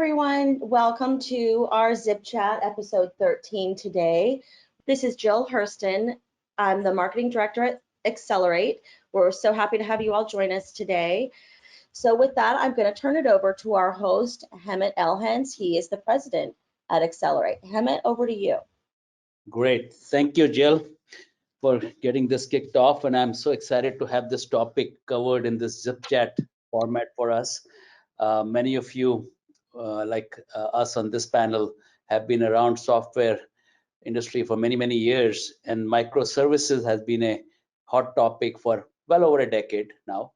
everyone. Welcome to our ZipChat episode 13 today. This is Jill Hurston. I'm the marketing director at Accelerate. We're so happy to have you all join us today. So with that, I'm going to turn it over to our host, Hemant Elhans. He is the president at Accelerate. Hemant, over to you. Great. Thank you, Jill, for getting this kicked off. And I'm so excited to have this topic covered in this ZipChat format for us. Many of you, like us on this panel, have been around software industry for many, many years, and microservices has been a hot topic for well over a decade now.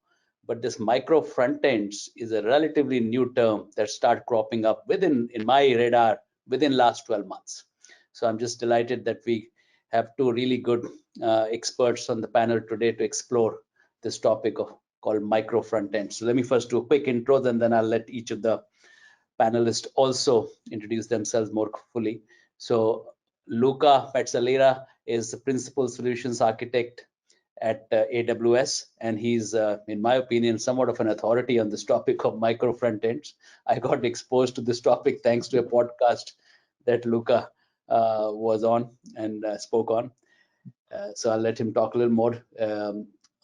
But this micro frontends is a relatively new term that started cropping up in my radar within last 12 months. So I'm just delighted that we have two really good experts on the panel today to explore this topic called micro frontends. So let me first do a quick intro, and then I'll let each of the panelists also introduce themselves more fully. So Luca Petzalera is the principal solutions architect at AWS, and he's, in my opinion, somewhat of an authority on this topic of micro frontends. I got exposed to this topic thanks to a podcast that Luca was on and spoke on. So I'll let him talk a little more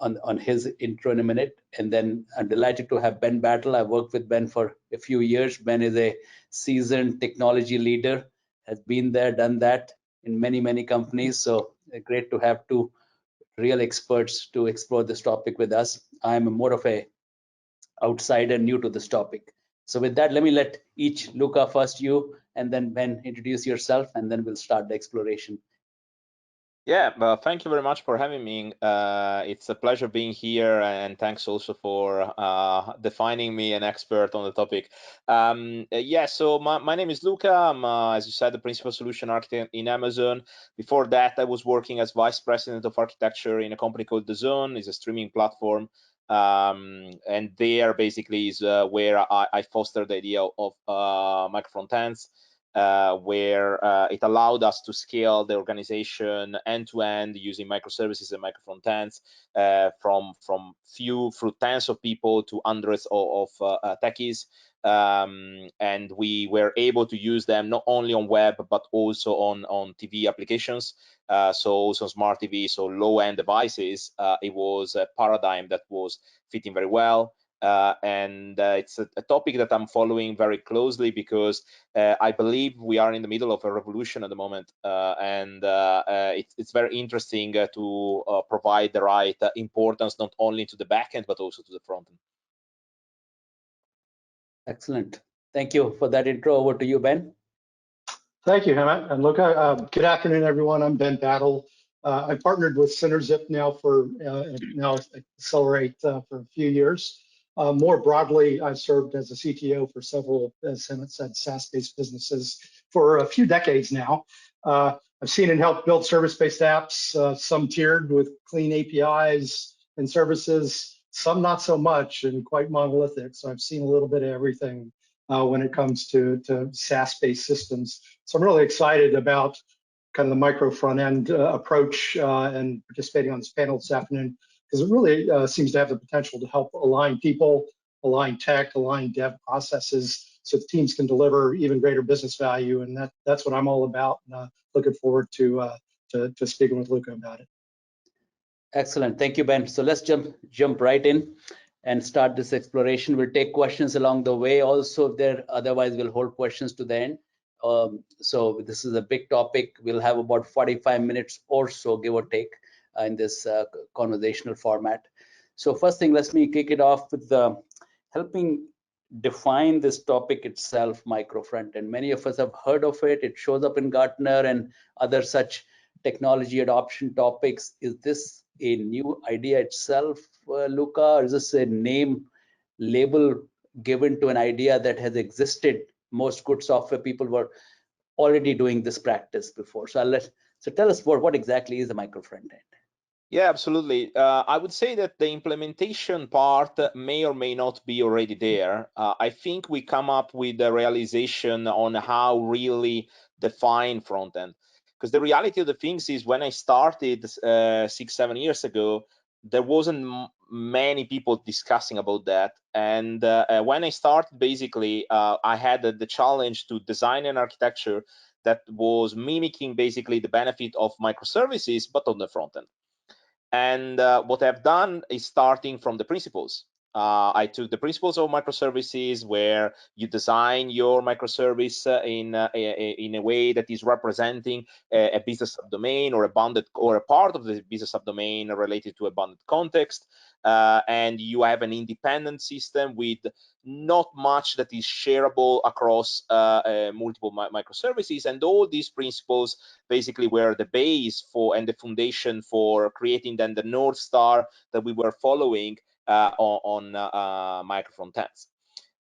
on his intro in a minute. And then I'm delighted to have Ben Battle. I worked with Ben for a few years. Ben is a seasoned technology leader, has been there, done that in many, many companies. So great to have two real experts to explore this topic with us. I'm more of a outsider, new to this topic. So with that, let me let each, Luca first, you, and then Ben, introduce yourself, and then we'll start the exploration. Yeah, thank you very much for having me. It's a pleasure being here, and thanks also for defining me an expert on the topic. So my name is Luca. I'm, as you said, the principal solution architect in Amazon. Before that, I was working as vice president of architecture in a company called The Zone. It's a streaming platform. And there basically is where I fostered the idea of Micro Frontends. Where it allowed us to scale the organization end-to-end using microservices and micro frontends from few through tens of people to hundreds of techies. And we were able to use them not only on web, but also on TV applications. So also smart TV, so low-end devices. It was a paradigm that was fitting very well. And it's a topic that I'm following very closely because I believe we are in the middle of a revolution at the moment, and it's very interesting to provide the right importance not only to the backend but also to the front end. Excellent. Thank you for that intro. Over to you, Ben. Thank you, Hemant. And Luca, good afternoon, everyone. I'm Ben Battle. I partnered with SynerZip now Accelerate for a few years. More broadly, I've served as a CTO for several, as Hemant said, SaaS-based businesses for a few decades now. I've seen and helped build service-based apps, some tiered with clean APIs and services, some not so much and quite monolithic. So I've seen a little bit of everything when it comes to SaaS-based systems. So I'm really excited about kind of the micro front-end approach and participating on this panel this afternoon, because it really seems to have the potential to help align people, align tech, align dev processes, so the teams can deliver even greater business value. And that's what I'm all about. And looking forward to speaking with Luca about it. Excellent. Thank you, Ben. So let's jump right in and start this exploration. We'll take questions along the way also there. Otherwise, we'll hold questions to the end. So this is a big topic. We'll have about 45 minutes or so, give or take, in this conversational format. So first thing, let me kick it off with helping define this topic itself, micro frontend. Many of us have heard of it. It shows up in Gartner and other such technology adoption topics. Is this a new idea itself, Luca, or is this a name label given to an idea that has existed? Most good software people were already doing this practice before. So tell us what exactly is a micro frontend? Yeah, absolutely. I would say that the implementation part may or may not be already there. I think we come up with a realization on how really define front end. Because the reality of the things is when I started 6-7 years ago, there wasn't many people discussing about that. And when I started, basically, I had the challenge to design an architecture that was mimicking basically the benefit of microservices, but on the front end. And what I've done is starting from the principles. I took the principles of microservices, where you design your microservice in a way that is representing a business subdomain or a bounded or a part of the business subdomain related to a bounded context. And you have an independent system with not much that is shareable across multiple microservices. And all these principles basically were the base for and the foundation for creating then the North Star that we were following on Micro Frontends.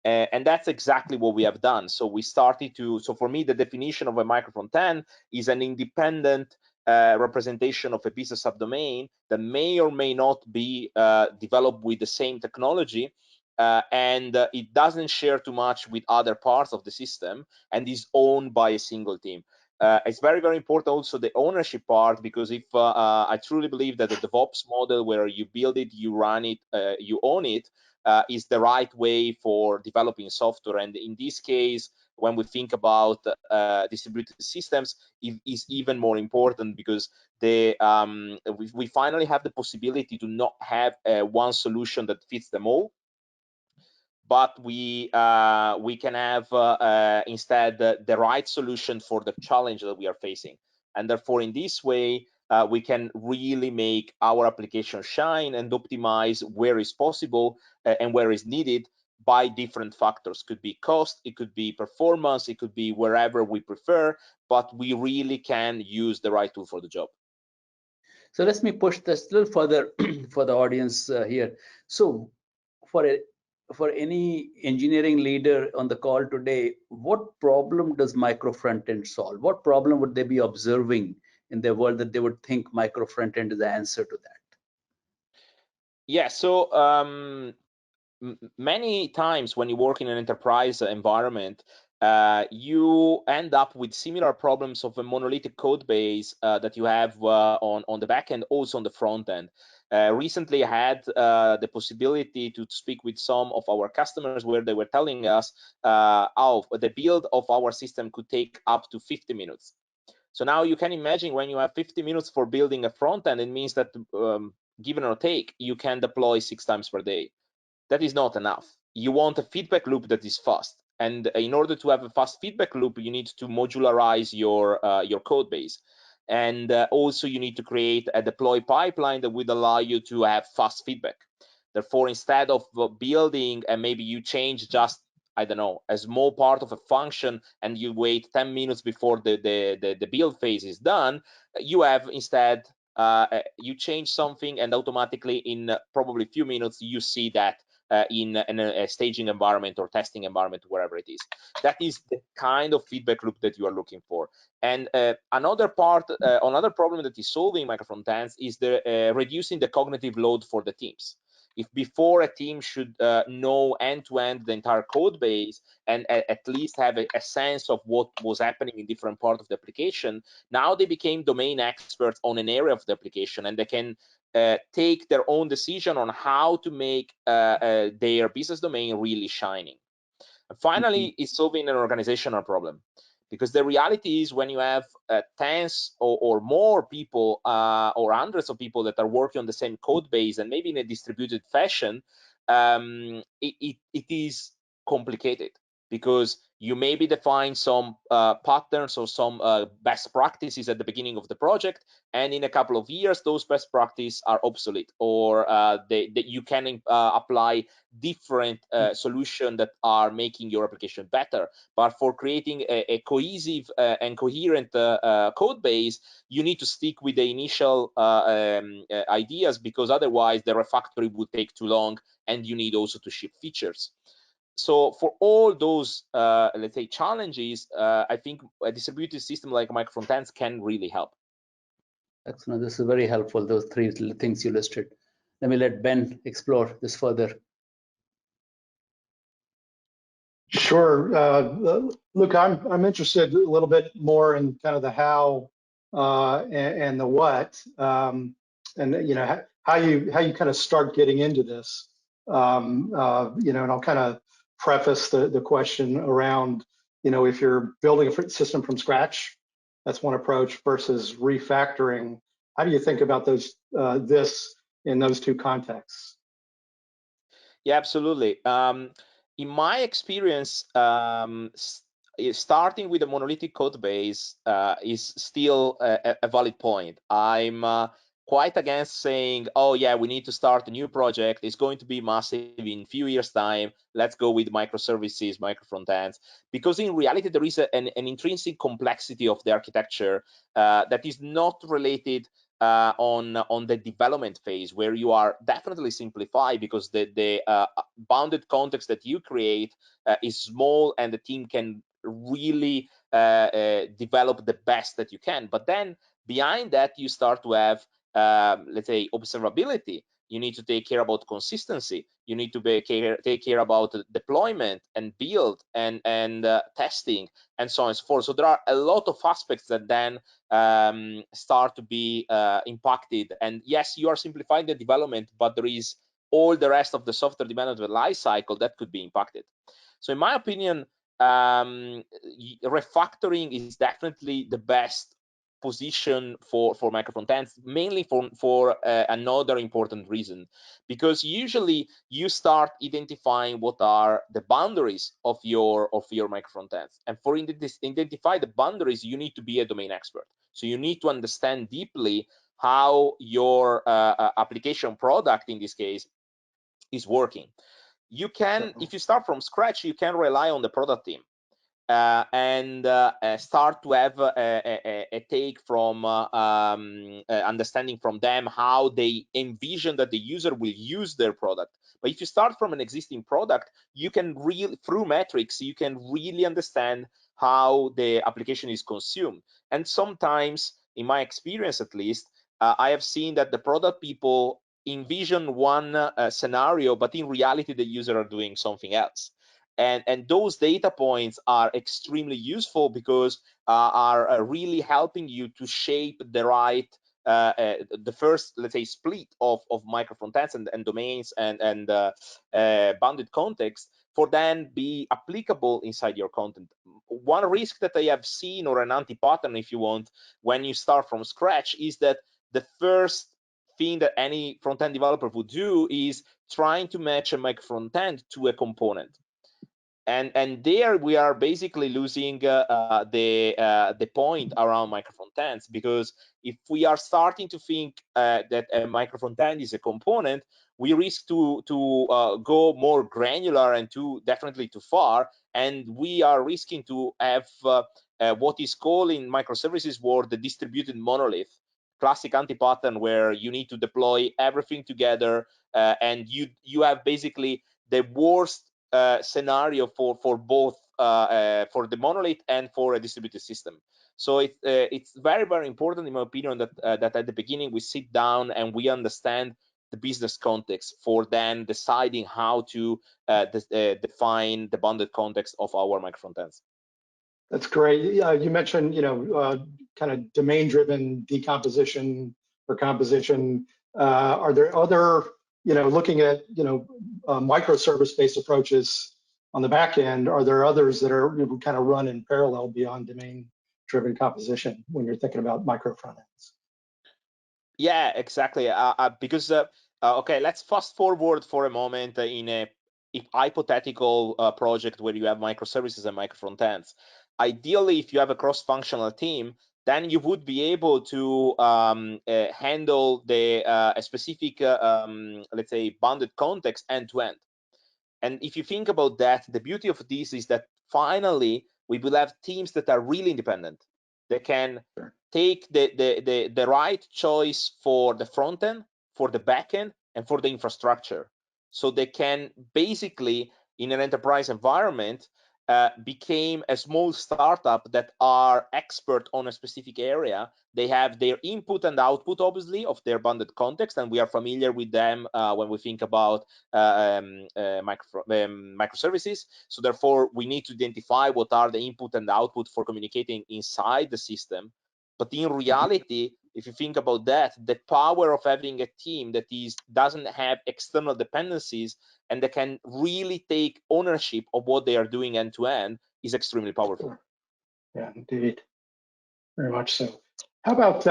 And that's exactly what we have done. So we started to, so for me, the definition of a Micro Frontend is an independent representation of a business subdomain that may or may not be developed with the same technology, and it doesn't share too much with other parts of the system, and is owned by a single team. It's very, very important also the ownership part, because if I truly believe that the DevOps model, where you build it, you run it, you own it, is the right way for developing software. And in this case, when we think about distributed systems, it is even more important, because we finally have the possibility to not have one solution that fits them all, but we can have instead the right solution for the challenge that we are facing. And therefore, in this way, we can really make our application shine and optimize where is possible and where is needed by different factors. Could be cost, it could be performance, it could be wherever we prefer, but we really can use the right tool for the job. So let me push this a little further for the audience here. So for any engineering leader on the call today, what problem does Micro Frontend solve? What problem would they be observing in their world that they would think Micro Frontend is the answer to that? Yeah, so many times when you work in an enterprise environment, you end up with similar problems of a monolithic code base that you have on the back end, also on the front end. Recently, I had the possibility to speak with some of our customers, where they were telling us the build of our system could take up to 50 minutes. So now you can imagine, when you have 50 minutes for building a front end, it means that given or take, you can deploy 6 times per day. That is not enough. You want a feedback loop that is fast. And in order to have a fast feedback loop, you need to modularize your code base. And also you need to create a deploy pipeline that would allow you to have fast feedback. Therefore, instead of building and maybe you change just, I don't know, a small part of a function and you wait 10 minutes before the build phase is done, you have instead, you change something and automatically in probably a few minutes, you see that in a staging environment or testing environment, wherever it is. That is the kind of feedback loop that you are looking for. And another problem that is solving Micro Frontends is the reducing the cognitive load for the teams. If before a team should know end-to-end the entire code base and at least have a sense of what was happening in different parts of the application, now they became domain experts on an area of the application, and they can take their own decision on how to make their business domain really shining. And finally, it's solving an organizational problem, because the reality is, when you have tens or more people or hundreds of people that are working on the same code base, and maybe in a distributed fashion, it is complicated, because you maybe define some patterns or some best practices at the beginning of the project, and in a couple of years those best practices are obsolete, or you can apply different solutions that are making your application better. But for creating a cohesive and coherent code base, you need to stick with the initial ideas, because otherwise the refactoring would take too long, and you need also to ship features. So for all those, let's say, challenges, I think a distributed system like Micro Frontends can really help. Excellent. This is very helpful, those 3 things you listed. Let me let Ben explore this further. Sure. Look, I'm interested a little bit more in kind of the how and the what, and how you kind of start getting into this. And I'll kind of preface the question around, if you're building a system from scratch, that's one approach, versus refactoring. How do you think about this in those two contexts? Yeah, absolutely. In my experience, starting with a monolithic code base is still a valid point. I'm quite against saying, oh yeah, we need to start a new project. It's going to be massive in a few years' time. Let's go with microservices, micro frontends, because in reality, there is an intrinsic complexity of the architecture that is not related on the development phase, where you are definitely simplify because the bounded context that you create is small and the team can really develop the best that you can. But then behind that, you start to have, let's say, observability. You need to take care about consistency. You need to take care about deployment and build and testing and so on and so forth. So there are a lot of aspects that then start to be impacted. And yes, you are simplifying the development, but there is all the rest of the software development life cycle that could be impacted. So in my opinion, refactoring is definitely the best position for micro frontends, mainly for another important reason, because usually you start identifying what are the boundaries of your micro frontends, and for identify the boundaries, you need to be a domain expert. So you need to understand deeply how your application product, in this case, is working. You can, if you start from scratch, you can rely on the product team and start to have a take from understanding from them how they envision that the user will use their product. But if you start from an existing product, you can really, through metrics, you can really understand how the application is consumed. And sometimes, in my experience at least, I have seen that the product people envision one scenario, but in reality, the user are doing something else. And those data points are extremely useful because are really helping you to shape the right the first, let's say, split of micro frontends and domains and bounded context for then be applicable inside your content. One risk that I have seen, or an anti-pattern if you want, when you start from scratch, is that the first thing that any front-end developer would do is trying to match a micro front-end to a component. And there we are basically losing the point around micro frontends, because if we are starting to think that a micro frontend is a component, we risk to go more granular and definitely too far, and we are risking to have what is called in microservices world the distributed monolith, classic anti-pattern, where you need to deploy everything together, and you have basically the worst scenario for both for the monolith and for a distributed system. So it's very, very important, in my opinion, that that at the beginning we sit down and we understand the business context for then deciding how to define the bounded context of our micro frontends. That's great. You mentioned, kind of domain-driven decomposition or composition. Are there other, looking at, microservice-based approaches on the back end? Are there others that are kind of run in parallel beyond domain-driven composition when you're thinking about micro front ends? Yeah, exactly. Because okay, let's fast forward for a moment in a hypothetical project where you have microservices and micro frontends. Ideally, if you have a cross-functional team, then you would be able to handle the a specific, let's say, bounded context end to end. And if you think about that, the beauty of this is that finally we will have teams that are really independent. They can take the right choice for the front end, for the back end, and for the infrastructure. So they can basically, in an enterprise environment, became a small startup that are expert on a specific area. They have their input and output, obviously, of their bounded context, and we are familiar with them when we think about microservices. So therefore, we need to identify what are the input and output for communicating inside the system. But in reality, if you think about that, the power of having a team that doesn't have external dependencies and that can really take ownership of what they are doing end to end is extremely powerful. Yeah, indeed. Very much so. How about,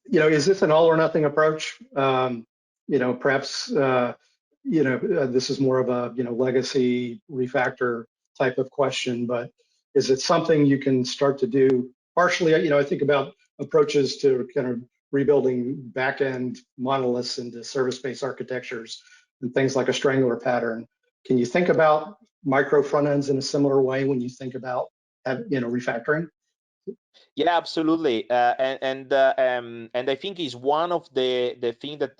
is this an all or nothing approach? Perhaps, this is more of a, legacy refactor type of question, but is it something you can start to do partially? I think about approaches to kind of rebuilding back-end monoliths into service-based architectures and things like a strangler pattern. Can you think about micro front ends in a similar way when you think about, refactoring? Yeah, absolutely, and I think is one of the thing that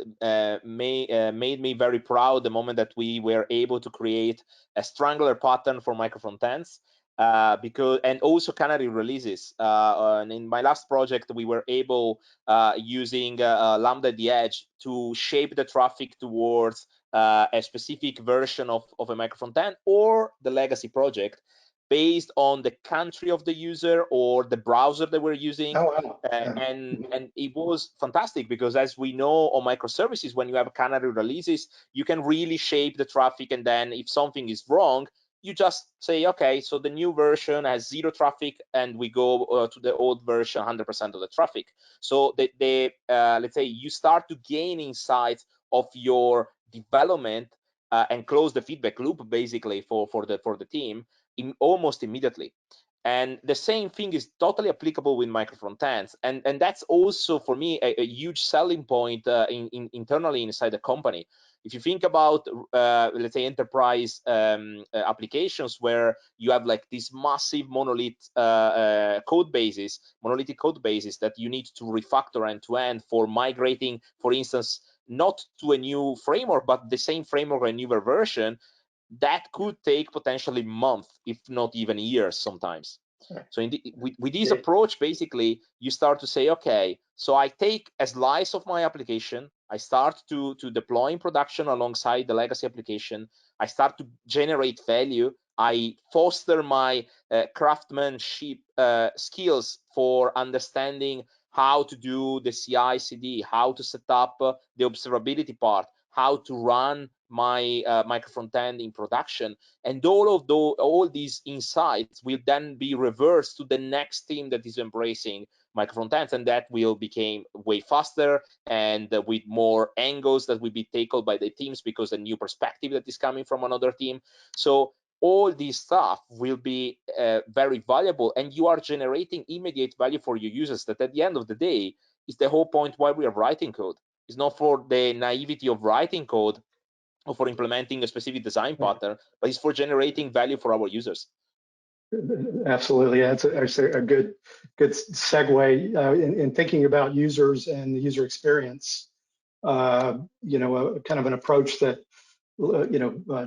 made me very proud the moment that we were able to create a strangler pattern for Micro Frontends, because and also canary releases. And in my last project, we were able using Lambda at the edge to shape the traffic towards a specific version of a Micro Frontend or the legacy project, based on the country of the user or the browser that we're using. Oh, wow. And it was fantastic because, as we know on microservices, when you have canary releases, you can really shape the traffic, and then if something is wrong, you just say, okay, so the new version has 0 traffic, and we go to the old version 100% of the traffic. So let's say you start to gain insights of your development and close the feedback loop basically for the team almost immediately. And the same thing is totally applicable with Micro Frontends, and that's also for me a huge selling point internally inside the company. If you think about let's say enterprise applications where you have like these massive monolithic code bases that you need to refactor end to end for migrating, for instance, not to a new framework, but the same framework or a newer version, that could take potentially months, if not even years sometimes. So with this approach, basically, you start to say, okay, so I take a slice of my application, I start to deploy in production alongside the legacy application, I start to generate value, I foster my craftsmanship skills for understanding how to do the CI/CD, how to set up the observability part, how to run my micro frontend in production, and all these insights will then be reversed to the next team that is embracing micro frontends, and that will become way faster and with more angles that will be tackled by the teams because a new perspective that is coming from another team. So all this stuff will be very valuable, and you are generating immediate value for your users. That at the end of the day is the whole point why we are writing code. It's not for the naivety of writing code or for implementing a specific design pattern, but it's for generating value for our users. Absolutely, yeah, it's a good segue in thinking about users and the user experience. Kind of an approach that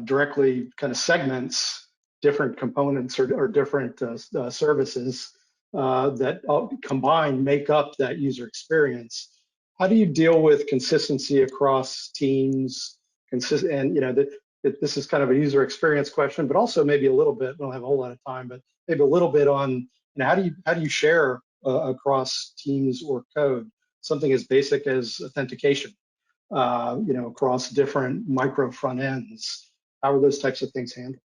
directly kind of segments different components or different services that all combined make up that user experience. How do you deal with consistency across teams? And this is kind of a user experience question, but also maybe a little bit. We don't have a whole lot of time, but maybe a little bit on how do you share across teams or code something as basic as authentication? Across different micro front ends. How are those types of things handled?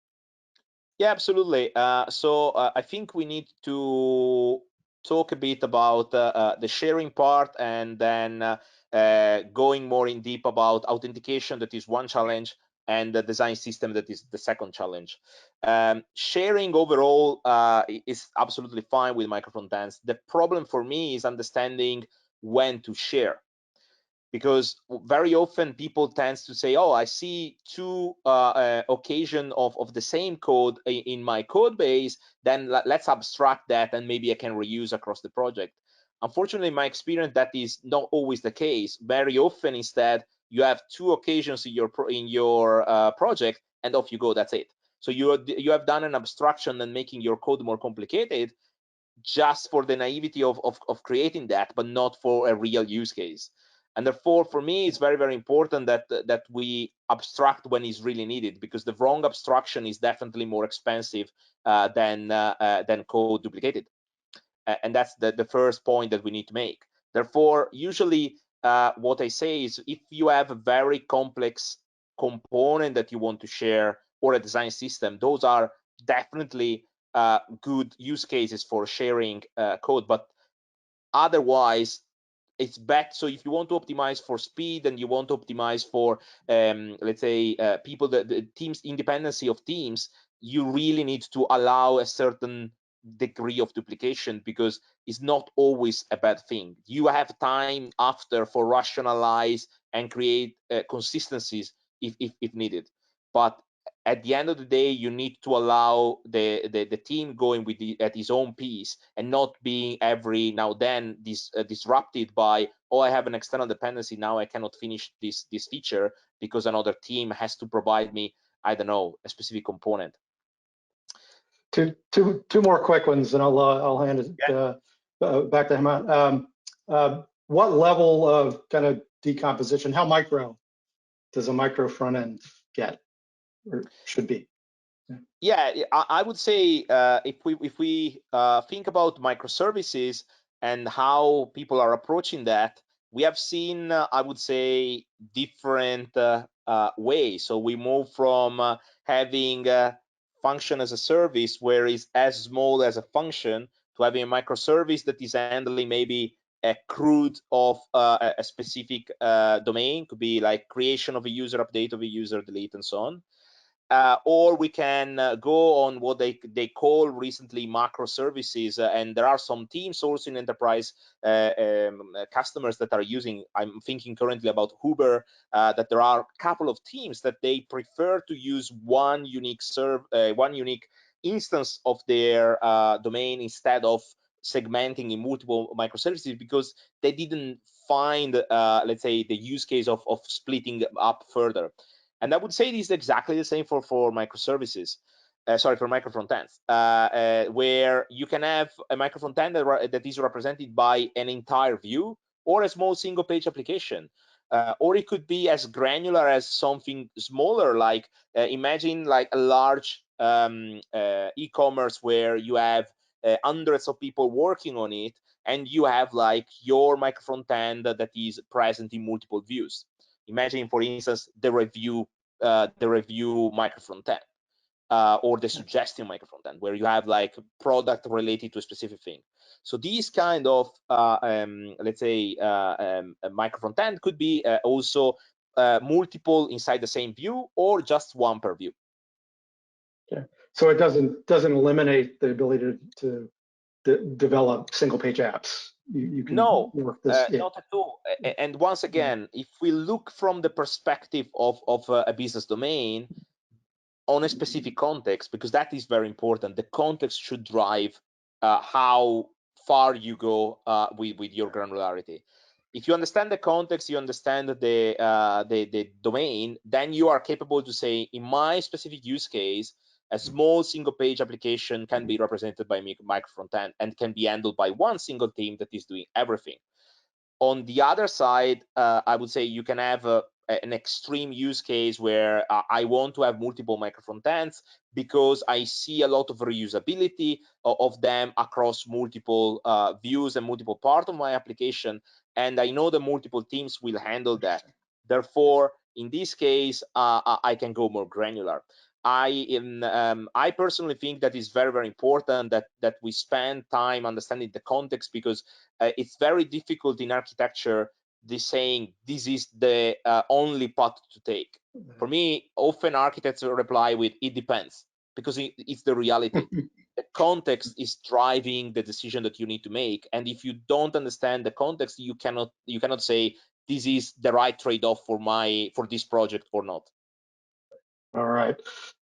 Yeah, absolutely. So I think we need to talk a bit about the sharing part, and then going more in deep about authentication, that is one challenge, and the design system, that is the second challenge. Sharing overall is absolutely fine with micro frontends. The problem for me is understanding when to share, because very often people tend to say, oh, I see two occasion of the same code in my code base, then let's abstract that and maybe I can reuse across the project. Unfortunately, in my experience, that is not always the case. Very often, instead, you have two occasions in your project, and off you go, that's it. So you have done an abstraction and making your code more complicated just for the naivety of creating that, but not for a real use case. And therefore, for me, it's very, very important that we abstract when it's really needed, because the wrong abstraction is definitely more expensive than code duplicated. And that's the first point that we need to make. Therefore, usually what I say is if you have a very complex component that you want to share or a design system, those are definitely good use cases for sharing code. But otherwise, it's bad. So if you want to optimize for speed and you want to optimize for, let's say, people, the teams, independency of teams, you really need to allow a certain degree of duplication, because it's not always a bad thing. You have time after for rationalize and create consistencies if needed. But at the end of the day, you need to allow the team going with at his own pace, and not being every now then disrupted by, oh, I have an external dependency, now I cannot finish this feature because another team has to provide me, I don't know, a specific component. Two more quick ones, and I'll hand it back to him. What level of kind of decomposition? How micro does a micro front end get, or should be? Yeah, I would say if we think about microservices and how people are approaching that, we have seen, I would say, different ways. So we move from having a function as a service, where it's as small as a function, to having a microservice that is handling maybe a CRUD of a specific domain. Could be like creation of a user, update of a user, delete, and so on. Or we can go on what they call recently macro services, and there are some teams also in enterprise customers that are using. I'm thinking currently about Uber, that there are a couple of teams that they prefer to use one unique instance of their domain instead of segmenting in multiple microservices, because they didn't find, let's say, the use case of splitting up further. And I would say this is exactly the same for microservices. For micro frontends, where you can have a micro frontend that is represented by an entire view or a small single page application. Or it could be as granular as something smaller, like imagine like a large e-commerce where you have hundreds of people working on it, and you have like your micro frontend that is present in multiple views. Imagine, for instance, the review micro frontend, or the suggestion micro frontend, where you have like product related to a specific thing. So these kind of let's say micro frontend could be also multiple inside the same view, or just one per view. Yeah. So it doesn't eliminate the ability to develop single page apps. You can work this. Not at all. And once again, if we look from the perspective of a business domain on a specific context, because that is very important, the context should drive how far you go with your granularity. If you understand the context, you understand the domain, then you are capable to say, in my specific use case, a small single page application can be represented by micro frontend and can be handled by one single team that is doing everything. On the other side, I would say you can have an extreme use case where I want to have multiple micro frontends because I see a lot of reusability of them across multiple views and multiple parts of my application, and I know the multiple teams will handle that. Therefore, in this case, I can go more granular. I personally think that it's very, very important that we spend time understanding the context, because it's very difficult in architecture this saying this is the only path to take. For me, often architects reply with it depends, because it's the reality. The context is driving the decision that you need to make, and if you don't understand the context, you cannot say this is the right trade-off for this project or not. All right.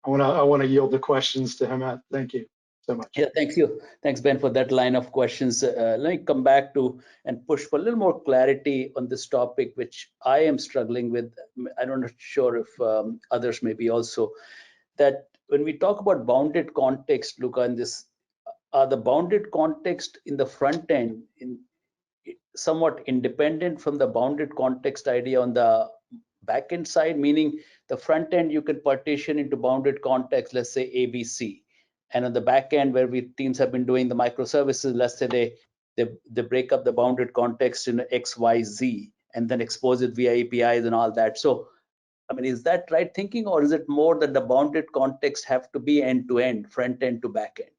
I want to yield the questions to him. Thank you so much. Yeah, thank you. Thanks, Ben, for that line of questions. Let me come back to and push for a little more clarity on this topic, which I am struggling with. I'm not sure if others may be also. That when we talk about bounded context, Luca, in this, are the bounded context in the front end somewhat independent from the bounded context idea on the backend side, meaning the front end you can partition into bounded context, let's say ABC, and on the back end where teams have been doing the microservices, let's say they they break up the bounded context in X, Y, Z, and then expose it via APIs and all that. So, I mean, is that right thinking, or is it more that the bounded context have to be end to end, front end to back end?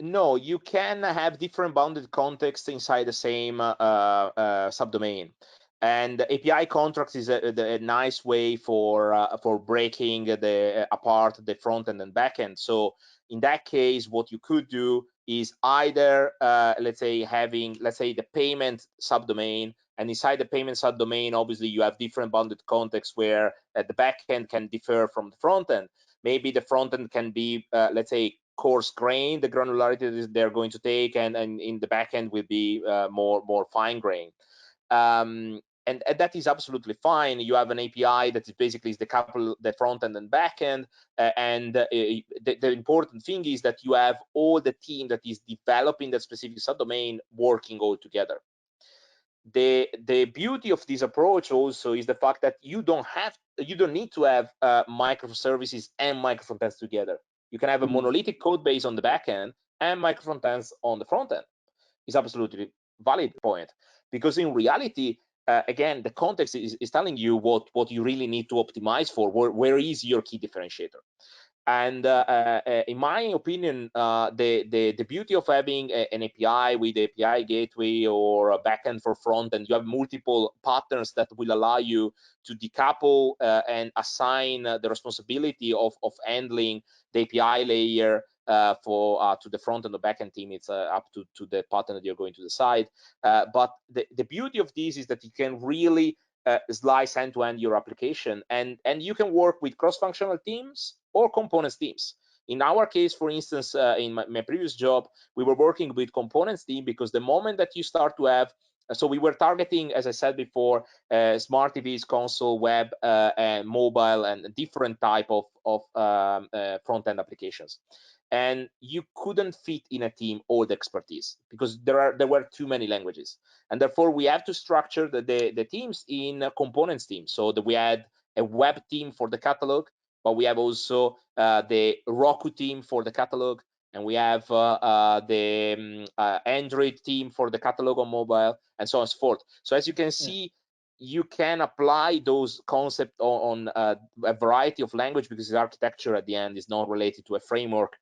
No, you can have different bounded contexts inside the same subdomain. And API contracts is a nice way for breaking apart the front end and back end. So in that case, what you could do is either let's say the payment subdomain, and inside the payment subdomain, obviously you have different bounded contexts where the back end can differ from the front end. Maybe the front end can be let's say coarse grain, the granularity that they're going to take, and in the back end will be more fine grain. And that is absolutely fine. You have an API that is basically the front end and back end, and the important thing is that you have all the team that is developing that specific subdomain working all together. The beauty of this approach also is the fact that you don't need to have microservices and micro frontends together. You can have a monolithic code base on the back end and micro frontends on the front end. It's absolutely valid point, because in reality, again, the context is telling you what you really need to optimize for. Where is your key differentiator? And in my opinion, the beauty of having an API with API gateway or a backend for front end, you have multiple patterns that will allow you to decouple and assign the responsibility of handling the API layer to the front and the backend team. It's up to the pattern that you're going to decide. But the beauty of this is that you can really slice end-to-end your application, and you can work with cross-functional teams or components teams. In our case, for instance, in my previous job, we were working with components team, because the moment that you start to have, so we were targeting, as I said before, smart TVs, console, web, and mobile, and different type of front-end applications. And you couldn't fit in a team all the expertise, because there were too many languages, and therefore we have to structure the teams in components teams. So that we had a web team for the catalog, but we have also the Roku team for the catalog, and we have the Android team for the catalog on mobile, and so on and so forth. So as you can see, you can apply those concepts on a variety of language, because the architecture at the end is not related to a framework.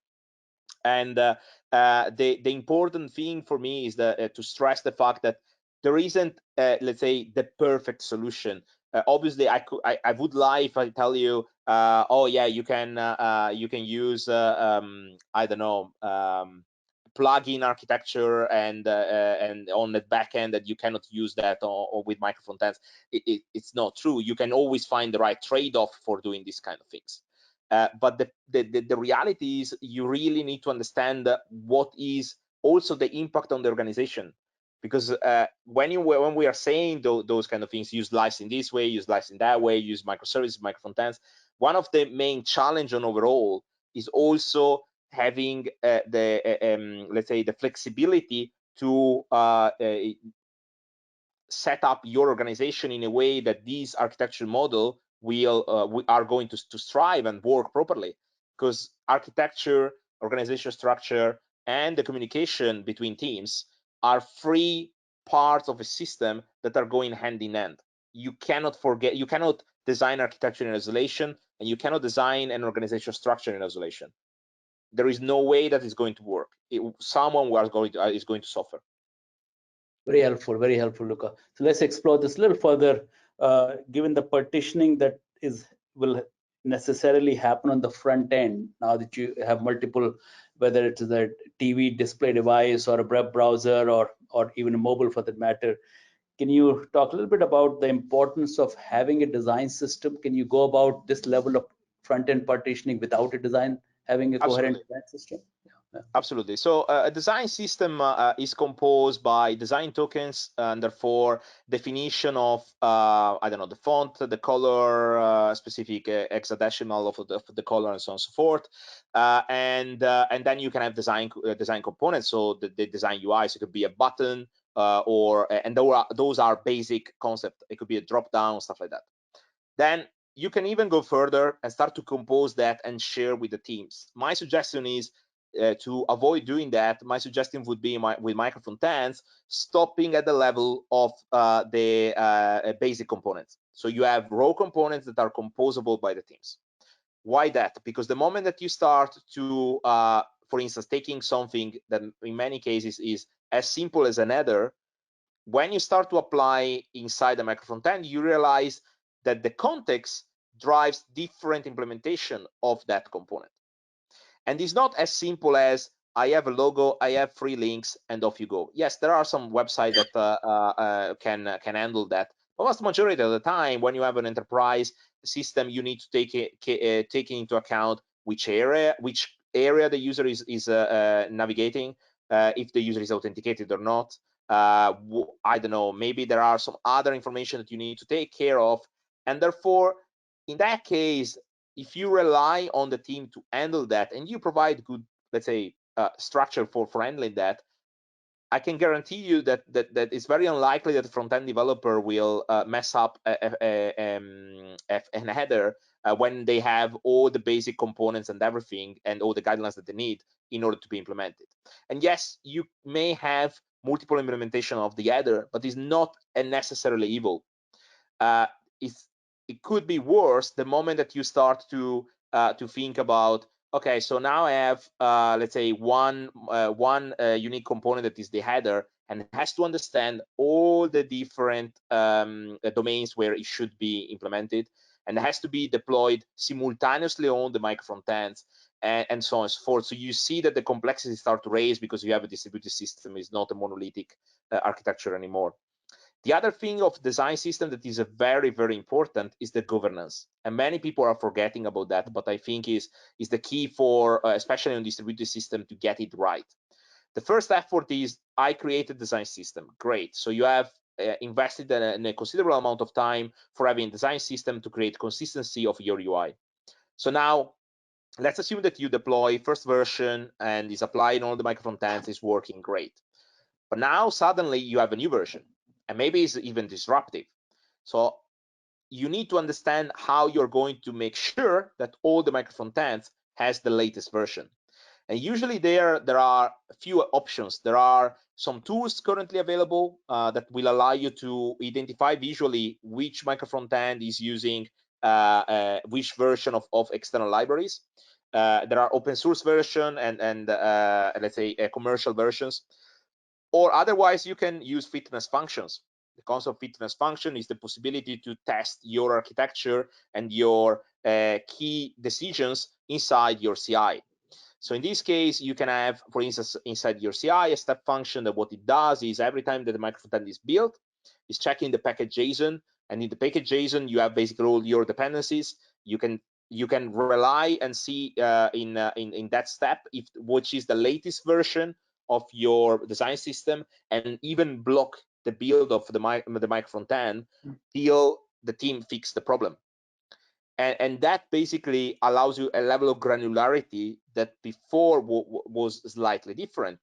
And the important thing for me is to stress the fact that there isn't, let's say, the perfect solution. Obviously, I would lie if I tell you, oh yeah, you can use I don't know, plugin architecture and on the back end, that you cannot use that or with micro frontends. It's not true. You can always find the right trade-off for doing these kind of things. But the reality is, you really need to understand what is also the impact on the organization. Because when we are saying those kind of things, use slice in this way, use slice in that way, use microservices, micro frontends, one of the main challenge on overall is also having let's say the flexibility to set up your organization in a way that this architecture model we are going to strive and work properly. Because architecture, organizational structure, and the communication between teams are three parts of a system that are going hand in hand. You cannot design architecture in isolation, and you cannot design an organizational structure in isolation. There is no way that is going to work. Someone is going to suffer. Very helpful, Luca. So let's explore this a little further. Given the partitioning that will necessarily happen on the front end, now that you have multiple, whether it's a TV display device or a web browser or even a mobile for that matter, can you talk a little bit about the importance of having a design system? Can you go about this level of front end partitioning without a design, having a coherent design system? Yeah. Absolutely. So a design system is composed by design tokens, and therefore definition of I don't know, the font, the color, specific hexadecimal of the color, and so on and so forth. And then you can have design components. So the design UI, so it could be a button and those are basic concept. It could be a drop down, stuff like that. Then you can even go further and start to compose that and share with the teams. My suggestion is to avoid doing that, my suggestion would be with Micro Frontends, stopping at the level of the basic components. So you have raw components that are composable by the teams. Why that? Because the moment that you start to, for instance, taking something that in many cases is as simple as an header, when you start to apply inside the Micro Frontend, you realize that the context drives different implementation of that component. And it's not as simple as I have a logo, I have 3 links, and off you go. Yes, there are some websites that can handle that. But vast majority of the time, when you have an enterprise system, you need to take into account which area the user is navigating, if the user is authenticated or not. I don't know, maybe there are some other information that you need to take care of. And therefore, in that case, if you rely on the team to handle that and you provide good, let's say, structure for handling that, I can guarantee you that it's very unlikely that the front-end developer will mess up an header when they have all the basic components and everything and all the guidelines that they need in order to be implemented. And yes, you may have multiple implementation of the header, but it's not necessarily evil. It could be worse the moment that you start to think about, okay, so now I have let's say one unique component that is the header, and it has to understand all the different domains where it should be implemented, and it has to be deployed simultaneously on the Micro Frontends, and so on and so forth. So you see that the complexity start to raise because you have a distributed system, is not a monolithic architecture anymore. The other thing of design system that is very, very important is the governance. And many people are forgetting about that, but I think is the key for, especially on distributed system, to get it right. The first effort is, I create a design system. Great. So you have invested in a considerable amount of time for having a design system to create consistency of your UI. So now, let's assume that you deploy first version and is applied on all the Micro Frontends, is working great. But now suddenly you have a new version, and maybe it's even disruptive. So you need to understand how you're going to make sure that all the Micro Frontends has the latest version. And usually there are a few options. There are some tools currently available that will allow you to identify visually which Micro Frontend is using which version of external libraries. There are open source version and let's say commercial versions. Or otherwise, you can use fitness functions. The concept of fitness function is the possibility to test your architecture and your key decisions inside your CI. So in this case, you can have, for instance, inside your CI, a step function that what it does is every time that the Micro Frontend is built, it's checking the package JSON, and in the package JSON, you have basically all your dependencies. You can rely and see in that step which is the latest version of your design system, and even block the build of the Micro Frontend till the team fix the problem. And that basically allows you a level of granularity that before was slightly different,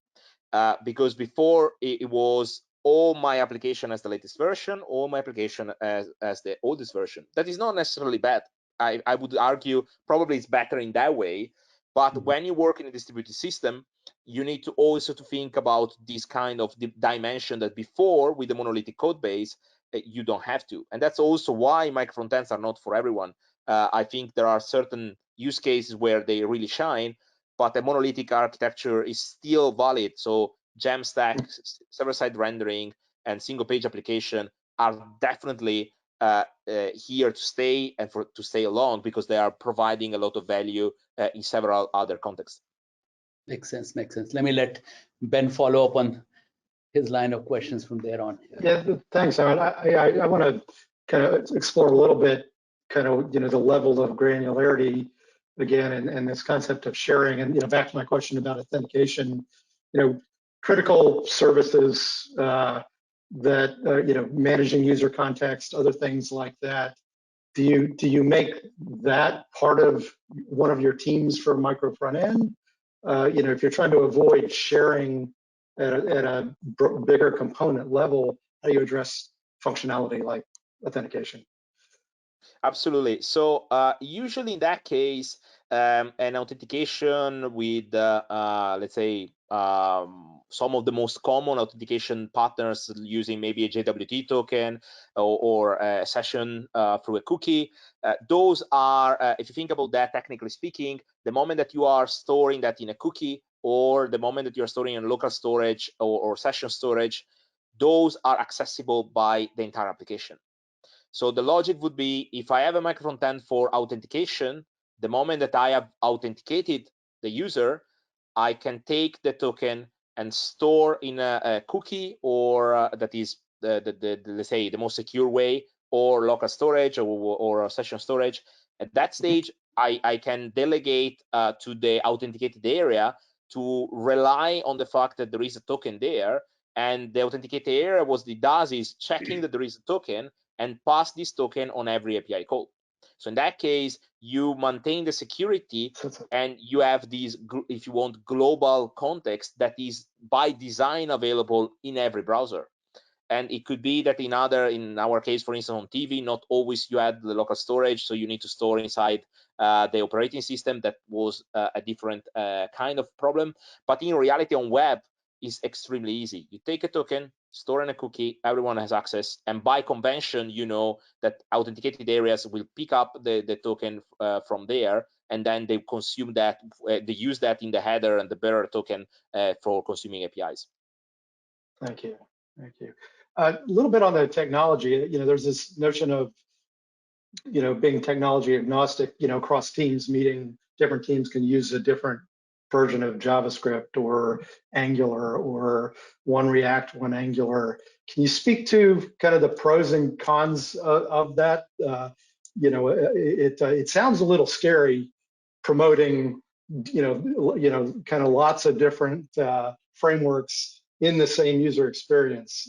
because before it was all my application as the latest version, all my application as the oldest version. That is not necessarily bad. I would argue probably it's better in that way. But when you work in a distributed system, you need to also to think about this kind of dimension that before with the monolithic code base, you don't have to. And that's also why Micro Frontends are not for everyone. I think there are certain use cases where they really shine, but a monolithic architecture is still valid. So Jamstack, server-side rendering, and single-page application are definitely here to stay and to stay long, because they are providing a lot of value in several other contexts. Makes sense, makes sense. Let me let Ben follow up on his line of questions from there on. Yeah, thanks, Aaron. I want to kind of explore a little bit, kind of, the level of granularity again, and this concept of sharing. And, back to my question about authentication, critical services that, managing user context, other things like that. Do you make that part of one of your teams for Micro Frontend? If you're trying to avoid sharing at a bigger component level, how do you address functionality like authentication? Absolutely. So usually in that case, an authentication with, let's say, some of the most common authentication partners using maybe a JWT token or a session through a cookie. Those are, if you think about that technically speaking, the moment that you are storing that in a cookie or the moment that you're storing in local storage or session storage, those are accessible by the entire application. So the logic would be, if I have a micro frontend for authentication, the moment that I have authenticated the user, I can take the token and store in a cookie, or that is let's say the most secure way, or local storage or session storage. At that stage, I can delegate to the authenticated area to rely on the fact that there is a token there, and the authenticated area what it does is checking that there is a token and pass this token on every API call. So in that case, you maintain the security and you have these, if you want, global context that is by design available in every browser. And it could be that in our case, for instance, on TV, not always you had the local storage, so you need to store inside the operating system. That was a different kind of problem. But in reality, on web, is extremely easy. You take a token, store in a cookie, everyone has access, and by convention, you know that authenticated areas will pick up the token from there, and then they consume that, they use that in the header and the bearer token for consuming APIs. Thank you. Thank you. A little bit on the technology. There's this notion of, being technology agnostic, across teams, meeting different teams can use a different version of JavaScript or Angular or one React, one Angular. Can you speak to kind of the pros and cons of that? It sounds a little scary promoting, kind of lots of different frameworks in the same user experience.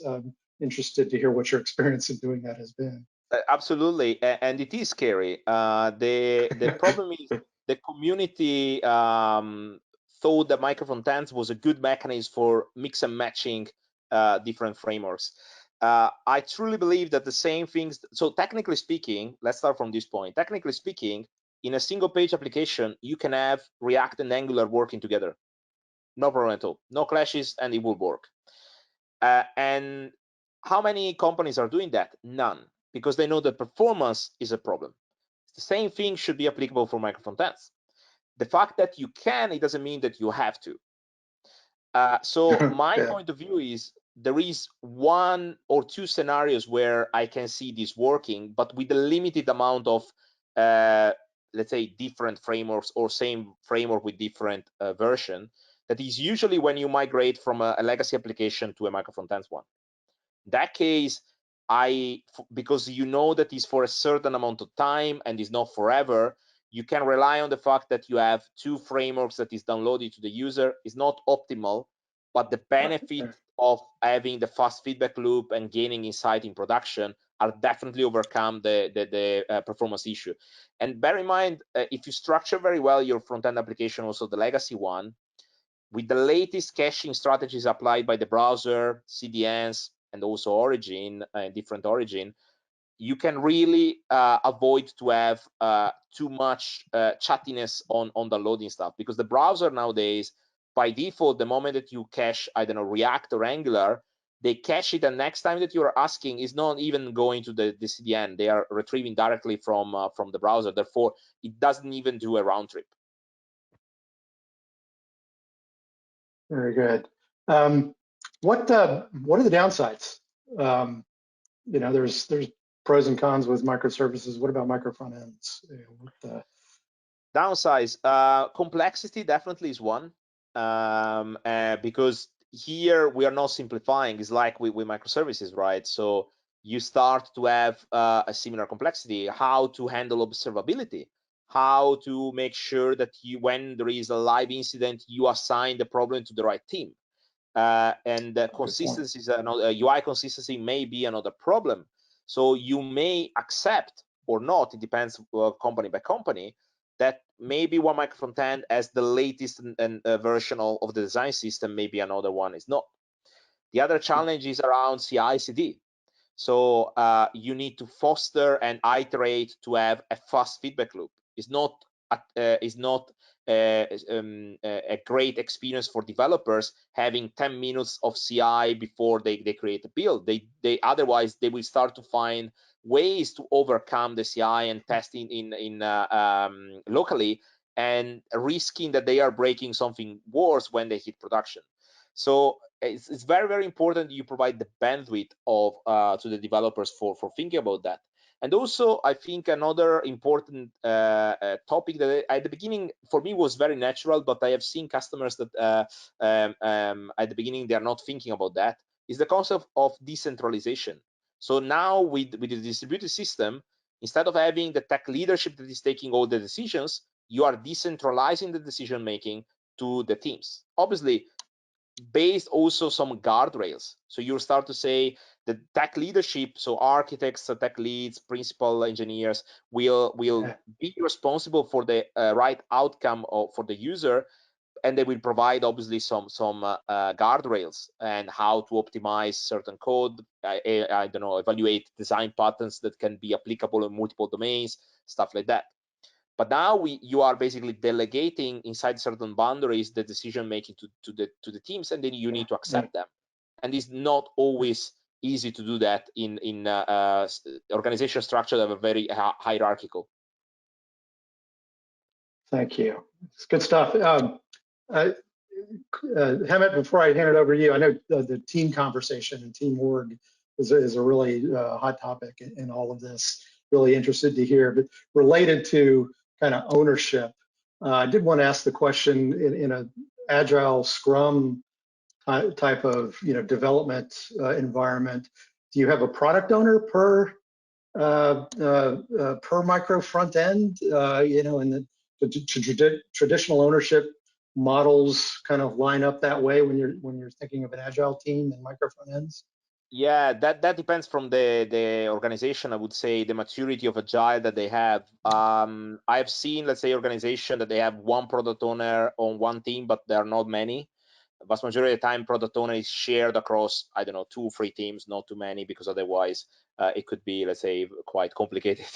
Interested to hear what your experience of doing that has been. Absolutely, and it is scary. The problem is the community thought that Micro Frontends was a good mechanism for mix and matching different frameworks. I truly believe that the same things. So technically speaking, let's start from this point. Technically speaking, in a single page application, you can have React and Angular working together. No problem at all. No clashes, and it will work. And how many companies are doing that? None, because they know that performance is a problem. The same thing should be applicable for Micro Frontends. The fact that you can, it doesn't mean that you have to. So my point of view is there is one or two scenarios where I can see this working, but with a limited amount of, let's say, different frameworks or same framework with different version. That is usually when you migrate from a legacy application to a Micro Frontends one. In that case, because you know that is for a certain amount of time and is not forever, you can rely on the fact that you have two frameworks that is downloaded to the user. Is not optimal, but the benefit of having the fast feedback loop and gaining insight in production are definitely overcome the performance issue. And bear in mind, if you structure very well your front-end application, also the legacy one, with the latest caching strategies applied by the browser, CDNs, and also origin, different origin, you can really avoid to have too much chattiness on the loading stuff, because the browser nowadays, by default, the moment that you cache, I don't know, React or Angular, they cache it, and next time that you're asking is not even going to the CDN. They are retrieving directly from the browser. Therefore, it doesn't even do a round trip. Very good. What are the downsides? There's pros and cons with microservices. What about micro front ends? Downsides, complexity definitely is one, because here we are not simplifying. It's like with microservices, right? So you start to have a similar complexity. How to handle observability, how to make sure that when there is a live incident, you assign the problem to the right team. And consistency is another, UI consistency may be another problem. So you may accept or not, it depends company by company, that maybe one micro frontend has the latest version of the design system, maybe another one is not. The other challenge is around CI/CD. So you need to foster and iterate to have a fast feedback loop. It's not a great experience for developers having 10 minutes of CI before they create a build. They otherwise they will start to find ways to overcome the CI and testing in locally, and risking that they are breaking something worse when they hit production. So it's very, very important you provide the bandwidth of to the developers for thinking about that. And also, I think another important topic that at the beginning for me was very natural, but I have seen customers that at the beginning they are not thinking about that, is the concept of decentralization. So now with the distributed system, instead of having the tech leadership that is taking all the decisions, you are decentralizing the decision making to the teams. Obviously, based also some guardrails. So you start to say the tech leadership, so architects, tech leads, principal engineers will be responsible for the right outcome for the user, and they will provide obviously some guardrails and how to optimize certain code. I don't know, evaluate design patterns that can be applicable in multiple domains, stuff like that. But now you are basically delegating inside certain boundaries the decision making to the teams, and then you need to accept them. And it's not always easy to do that in organizational structure that are very hierarchical. Thank you. It's good stuff. Hammett, before I hand it over to you, I know the team conversation and team org is a really hot topic in all of this. Really interested to hear, but related to kind of ownership, I did want to ask the question in a agile Scrum type of development environment. Do you have a product owner per micro front end? And the traditional ownership models kind of line up that way when you're thinking of an agile team and micro front ends? Yeah, that depends from the organization. I would say the maturity of agile that they have. I've seen, let's say, organization that they have one product owner on one team, but there are not many. The vast majority of the time, product owner is shared across, I don't know, 2 or 3 teams, not too many, because otherwise it could be, let's say, quite complicated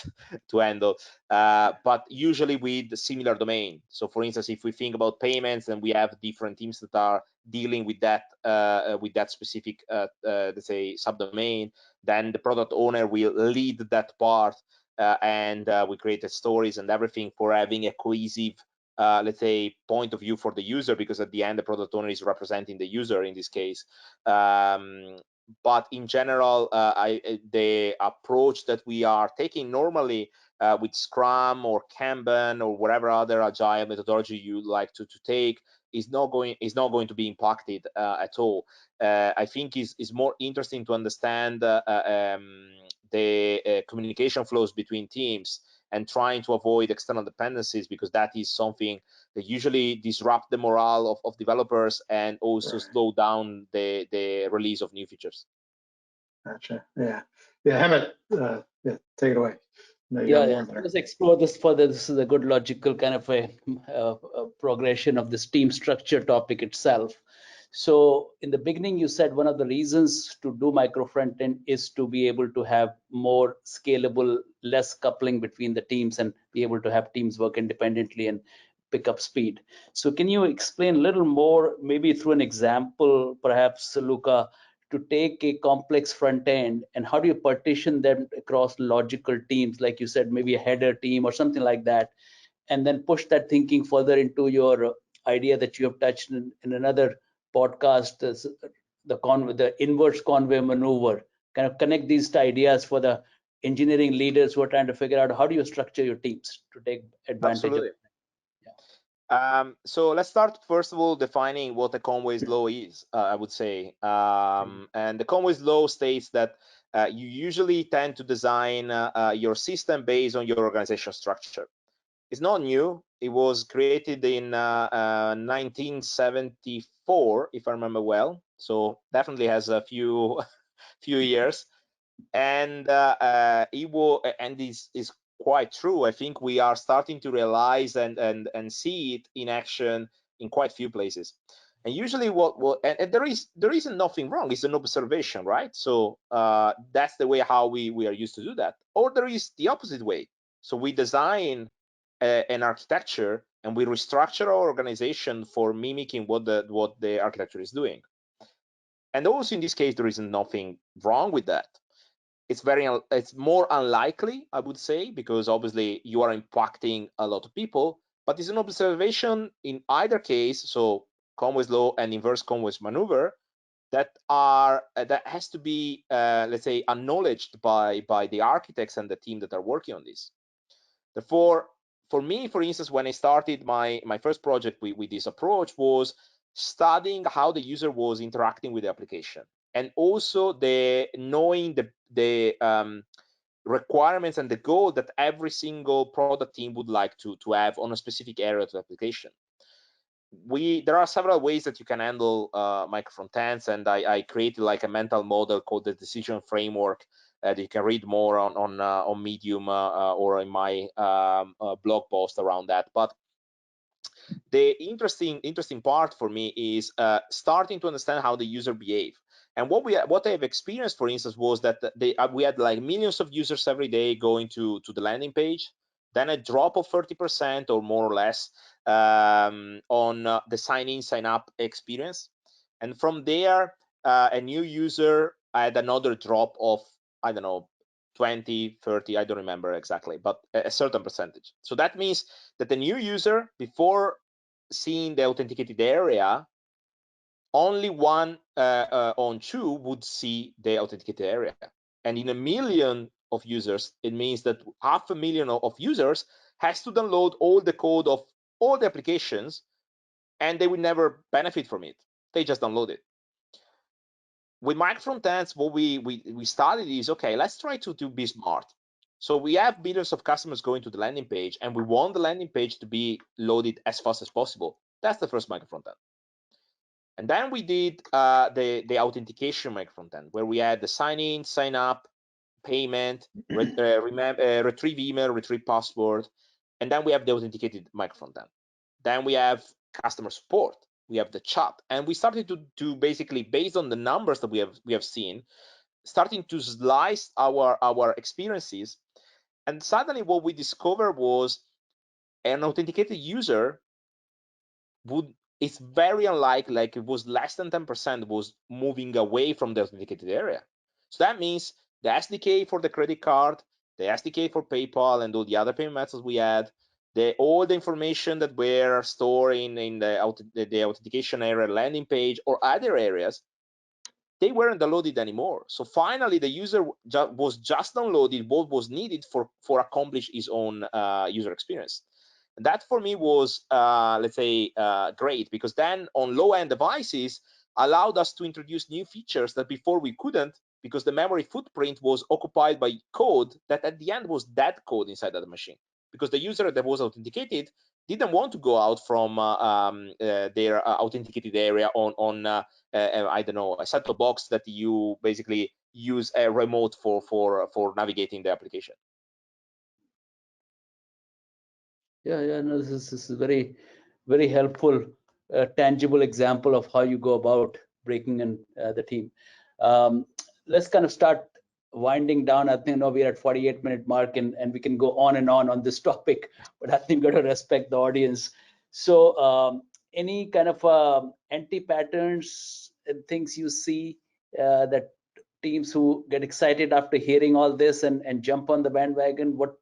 to handle. But usually with similar domain. So for instance, if we think about payments, then we have different teams that are dealing with that specific, let's say, subdomain. Then the product owner will lead that part, and we created stories and everything for having a cohesive let's say, point of view for the user, because at the end, the product owner is representing the user in this case. But in general, the approach that we are taking normally with Scrum or Kanban or whatever other agile methodology you like to take is not going to be impacted at all. I think is more interesting to understand the communication flows between teams and trying to avoid external dependencies, because that is something that usually disrupt the morale of developers and also slow down the release of new features. Gotcha. Yeah. Hammett, take it away. Let's explore this further. This is a good logical kind of a progression of this team structure topic itself. So in the beginning, you said one of the reasons to do micro frontend is to be able to have more scalable, less coupling between the teams, and be able to have teams work independently and pick up speed. So can you explain a little more, maybe through an example, perhaps, Luca, to take a complex front end, and how do you partition them across logical teams, like you said, maybe a header team or something like that, and then push that thinking further into your idea that you have touched in another podcast, the inverse Conway maneuver, kind of connect these ideas for the engineering leaders who are trying to figure out how do you structure your teams to take advantage Absolutely. of it. So let's start first of all defining what the Conways Law is, I would say. And the Conways Law states that you usually tend to design your system based on your organizational structure. It's not new. It was created in 1974, if I remember well. So definitely has a few years. And this is quite true. I think we are starting to realize and see it in action in quite few places. And usually and there isn't nothing wrong. It's an observation, right? So that's the way how we are used to do that. Or there is the opposite way. So we design an architecture and we restructure our organization for mimicking what the architecture is doing. And also in this case, there isn't nothing wrong with that. It's more unlikely, I would say, because obviously you are impacting a lot of people, but it's an observation in either case, so Conways Law and inverse Conways maneuver, that has to be, let's say, acknowledged by the architects and the team that are working on this. Therefore, for me, for instance, when I started my first project with this approach was studying how the user was interacting with the application, and also knowing the requirements and the goal that every single product team would like to have on a specific area of the application. There are several ways that you can handle Micro Frontends, and I created like a mental model called the decision framework that you can read more on Medium or in my blog post around that. But the interesting part for me is starting to understand how the user behave. And what I have experienced, for instance, was that we had like millions of users every day going to the landing page, then a drop of 30% or more or less on the sign-in, sign-up experience. And from there, a new user had another drop of, I don't know, 20, 30, I don't remember exactly, but a certain percentage. So that means that the new user, before seeing the authenticated area, only one on two would see the authenticated area. And in a million of users, it means that 500,000 of users has to download all the code of all the applications, and they will never benefit from it. They just download it. With Micro Frontends, what we started is, okay, let's try to be smart. So we have millions of customers going to the landing page, and we want the landing page to be loaded as fast as possible. That's the first Micro Frontend. And then we did the authentication Micro Frontend, where we had the sign in, sign up, payment, retrieve email, retrieve password, and then we have the authenticated Micro Frontend. Then we have customer support, we have the chat, and we started to basically, based on the numbers that we have seen, starting to slice our experiences. And suddenly what we discovered was an authenticated user it's very unlikely, like it was less than 10% was moving away from the authenticated area. So that means the SDK for the credit card, the SDK for PayPal, and all the other payment methods we had, all the information that were stored in the authentication area landing page or other areas, they weren't downloaded anymore. So finally, the user was just downloaded what was needed for accomplish his own user experience. And that for me was, let's say, great, because then on low-end devices allowed us to introduce new features that before we couldn't, because the memory footprint was occupied by code that at the end was dead code inside of the machine, because the user that was authenticated didn't want to go out from their authenticated area on I don't know, a set-top box that you basically use a remote for navigating the application. Yeah, no, this is very, very helpful, tangible example of how you go about breaking in the team. Let's kind of start winding down. I think we're at 48-minute mark, and we can go on and on this topic, but I think we've got to respect the audience. So any kind of anti-patterns and things you see that teams who get excited after hearing all this and jump on the bandwagon, what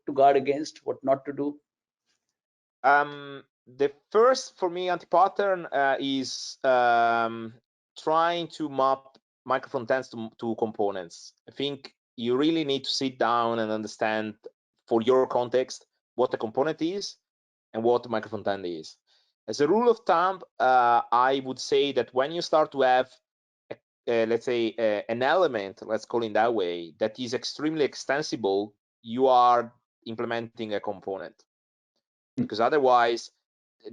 to guard against, what not to do? The first for me anti-pattern is trying to map Micro Frontends to components. I think you really need to sit down and understand for your context what a component is and what Micro Frontend is. As a rule of thumb, I would say that when you start to have let's say an element, let's call it that way, that is extremely extensible, you are implementing a component, because otherwise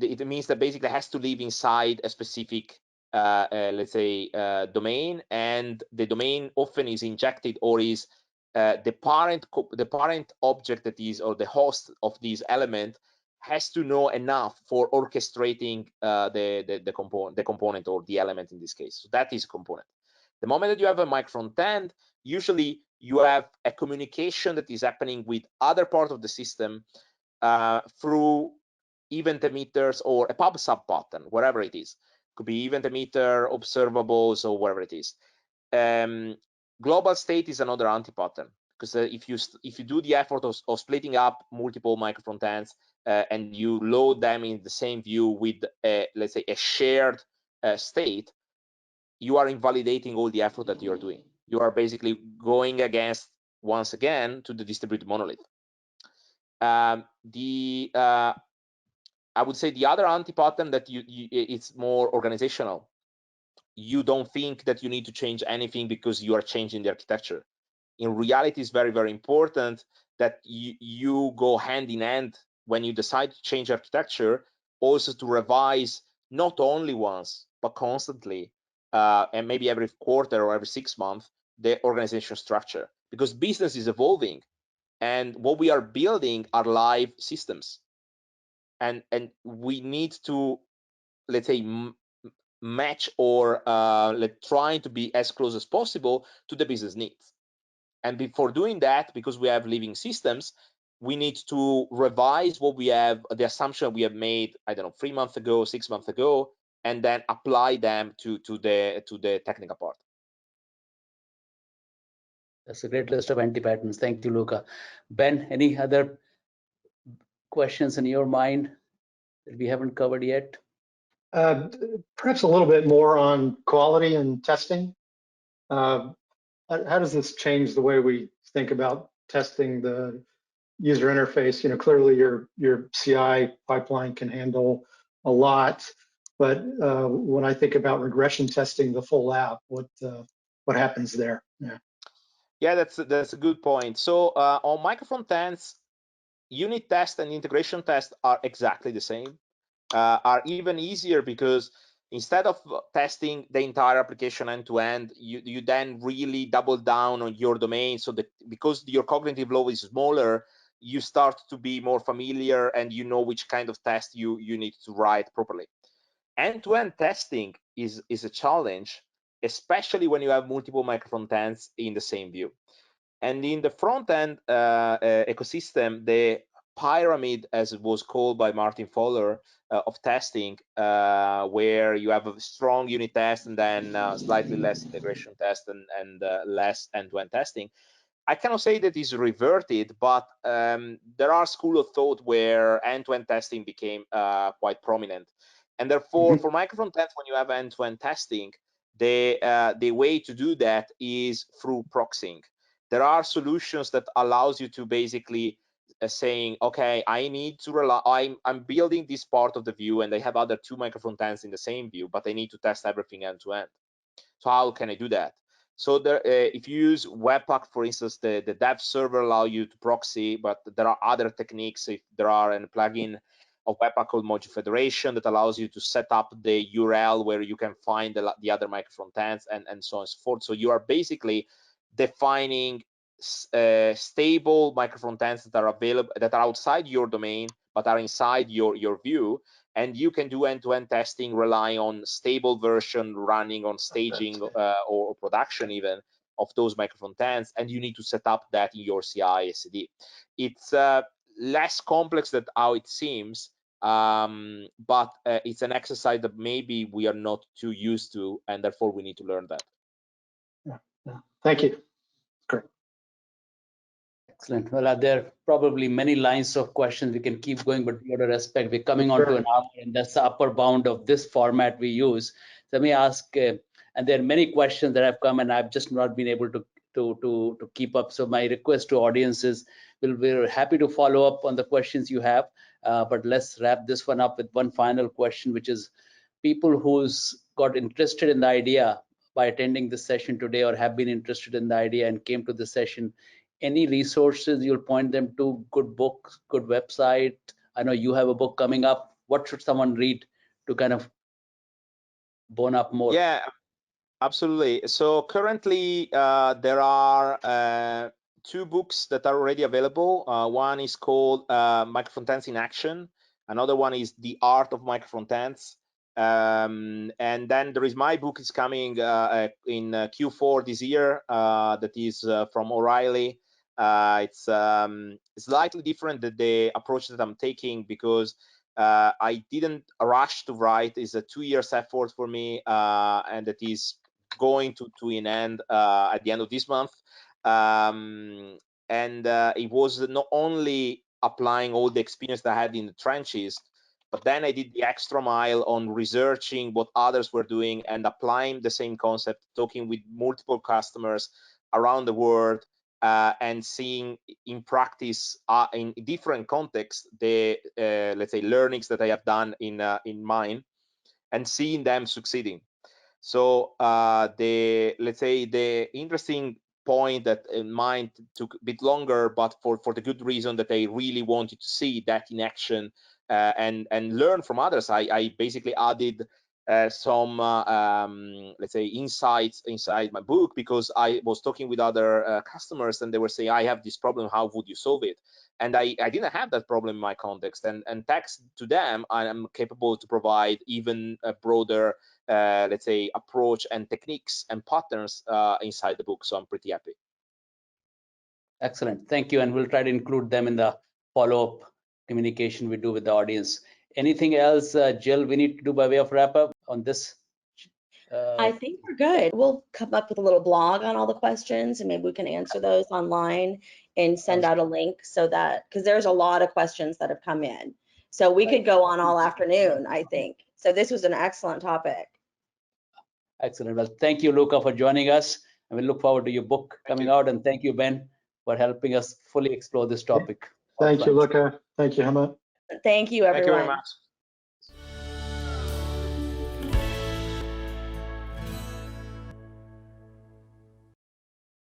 it means that basically it has to live inside a specific let's say domain, and the domain often is injected or is the parent object that is, or the host of this element has to know enough for orchestrating the component or the element in this case. So that is a component. The moment that you have a Micro Frontend, usually you have a communication that is happening with other part of the system through event emitters or a pub sub pattern, whatever it is. Could be event emitter, observables, or whatever it is. Global state is another anti-pattern, because if you do the effort of splitting up multiple micro frontends and you load them in the same view with let's say a shared state, you are invalidating all the effort that you are doing. You are basically going against, once again, to the distributed monolith. I would say the other anti-pattern that it's more organizational. You don't think that you need to change anything because you are changing the architecture. In reality, it's very, very important that you go hand in hand when you decide to change architecture, also to revise not only once, but constantly, and maybe every quarter or every 6 months, the organization structure, because business is evolving and what we are building are live systems. And we need to, let's say, match or trying to be as close as possible to the business needs. And before doing that, because we have living systems, we need to revise what we have, the assumption we have made, I don't know, 3 months ago, 6 months ago, and then apply them to the technical part. That's a great list of anti-patterns. Thank you, Luca. Ben, any other questions in your mind that we haven't covered yet? Perhaps a little bit more on quality and testing. How does this change the way we think about testing the user interface? You know, clearly your CI pipeline can handle a lot, but when I think about regression testing the full app, what happens there? Yeah, that's a good point. So on Micro Frontends, unit test and integration test are exactly the same. Are even easier because instead of testing the entire application end to end, you then really double down on your domain. So that because your cognitive load is smaller, you start to be more familiar and you know which kind of test you need to write properly. End-to-end testing is a challenge, especially when you have multiple micro frontends in the same view. And in the front end ecosystem, the pyramid, as it was called by Martin Fowler, of testing, where you have a strong unit test and then slightly less integration test and less end-to-end testing. I cannot say that is reverted, but there are school of thought where end-to-end testing became quite prominent. And therefore, for micro frontends, when you have end-to-end testing, the way to do that is through proxying. There are solutions that allows you to basically saying, okay, I need to rely, I'm building this part of the view and I have other 2 micro frontends in the same view, but I need to test everything end to end. So how can I do that? So there, if you use Webpack, for instance, the dev server allow you to proxy, but there are other techniques. If there are a plugin of Webpack called Module Federation that allows you to set up the URL where you can find the other micro frontends and so on and so forth. So you are basically defining stable micro frontends that are available, that are outside your domain but are inside your view, and you can do end-to-end testing relying on stable version running on staging or production even of those micro frontends, and you need to set up that in your CI CD. It's less complex than how it seems, but it's an exercise that maybe we are not too used to, and therefore we need to learn that. Yeah. Thank you. Great. Excellent. Well, there are probably many lines of questions. We can keep going, but out of respect, we're coming on to an hour, and that's the upper bound of this format we use. So let me ask, and there are many questions that have come, and I've just not been able to keep up. So my request to audiences, we're happy to follow up on the questions you have, but let's wrap this one up with one final question, which is people who's got interested in the idea by attending this session today or have been interested in the idea and came to the session. Any resources you'll point them to? Good books, good website? I know you have a book coming up. What should someone read to kind of bone up more? Yeah, absolutely. So currently there are 2 books that are already available. One is called Micro Frontends in Action. Another one is The Art of Micro Frontends. And then there is my book is coming in Q4 this year that is from O'Reilly. It's slightly different than the approach that I'm taking, because I didn't rush to write. It's a 2 years effort for me, and that is going to an end at the end of this month. And it was not only applying all the experience that I had in the trenches, but then I did the extra mile on researching what others were doing and applying the same concept, talking with multiple customers around the world, and seeing in practice, in different contexts, the let's say learnings that I have done in mine, and seeing them succeeding. So let's say the interesting point that in mine took a bit longer, but for the good reason that I really wanted to see that in action, and learn from others. I basically added some let's say insights inside my book, because I was talking with other customers, and they were saying, I have this problem, how would you solve it? And I didn't have that problem in my context, and thanks to them, I am capable to provide even a broader let's say approach and techniques and patterns inside the book. So I'm pretty happy. Excellent, thank you, and we'll try to include them in the follow-up communication we do with the audience. Anything else, Jill, we need to do by way of wrap up on this? I think we're good. We'll come up with a little blog on all the questions, and maybe we can answer those online and send out a link, so that, because there's a lot of questions that have come in. So we could go on all afternoon, I think. So this was an excellent topic. Excellent. Well, thank you, Luca, for joining us, and we look forward to your book coming out. And thank you, Ben, for helping us fully explore this topic. Thank you, Luca. Thank you, Hema. Thank you, everyone. Thank you very much.